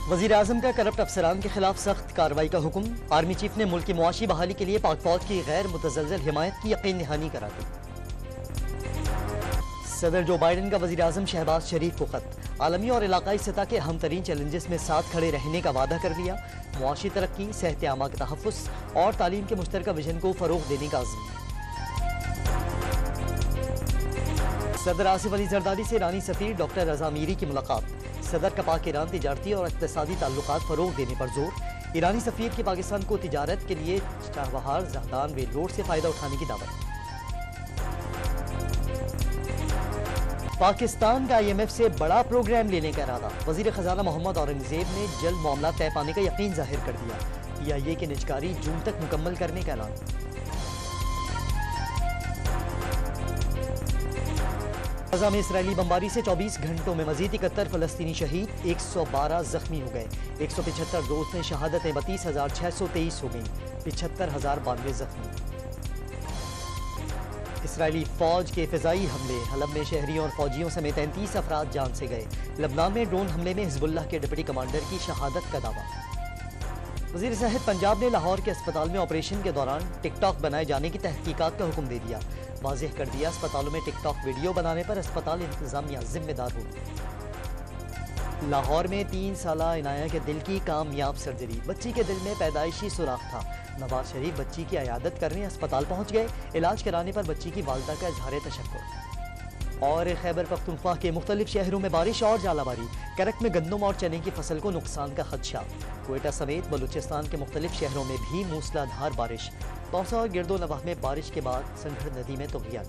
वज़ीर आज़म का करप्ट अफसरान के खिलाफ सख्त कार्रवाई का हुक्म। आर्मी चीफ ने मुल्क की मुआशी बहाली के लिए पाक फौज की गैर मुतज़लज़ल हिमायत की यकीन दहानी करा दी। सदर जो बाइडन का वज़ीर आज़म शहबाज शरीफ को खत। आलमी और इलाकाई सतह के अहम तरीन चैलेंजेस में साथ खड़े रहने का वादा कर लिया। मुआशी तरक्की, सेहत आमा के तहफ़्फ़ुज़ और तालीम के मुश्तरका विजन को फ़रोग़ देने का अज़्म। सदर आसिफ अली जरदारी से ईरानी सफ़ीर डॉक्टर रज़ा मीरी की मुलाकात। सदर का पाक ईरान तिजारती और इक़्तिसादी ताल्लुकात फ़रोग़ देने पर जोर। ईरानी सफ़ीर की पाकिस्तान को तिजारत के लिए चाबहार जहदान रेल रोड से फ़ायदा उठाने की दावत। पाकिस्तान का IMF से बड़ा प्रोग्राम लेने का इरादा। वज़ीर ख़जाना मोहम्मद औरंगज़ेब ने जल्द मामला तय पाने का यकीन जाहिर कर दिया। PIA की निजकारी जून तक मुकम्मल करने का ऐलान। गज़ा में इसराइली बमबारी से 24 घंटों में मज़ीद 71 फ़लस्तीनी शहीद, 112 जख्मी हो गए। 175 दोस्त ने शहादतें 32,623 हो गई, 75,092 जख्मी। इसराइली फौज के फ़िज़ाई हमले। हलब में शहरियों और फौजियों समेत 33 अफराद जान से गए। लबनान में ड्रोन हमले में हिज़्बुल्लाह के डिप्टी कमांडर की शहादत का दावा। वज़ीर सेहत पंजाब ने लाहौर के अस्पताल में ऑपरेशन के दौरान टिकटॉक बनाए जाने की तहकीकात का हुक्म दे दिया। वाज़ेह कर दिया, अस्पतालों में टिकटॉक वीडियो बनाने पर अस्पताल इंतज़ामिया जिम्मेदार होगी। लाहौर में 3 साला इनाया के दिल की कामयाब सर्जरी। बच्ची के दिल में पैदाइशी सुराख था। नवाज शरीफ बच्ची की अयादत करने अस्पताल पहुंच गए। इलाज कराने पर बच्ची की वालिदा का इजहार तशक्कुर। और खैबर पख्तूनख्वा के मुख्तलिफ शहरों में बारिश और जालाबारी। करक में गंदम और चने की फसल को नुकसान का खदशा। क्वेटा समेत बलूचिस्तान के मुख्तलिफ शहरों में भी मूसलाधार बारिश। तौसा और गिरदो नवाह में बारिश के बाद संघड़ नदी में तुग़यान।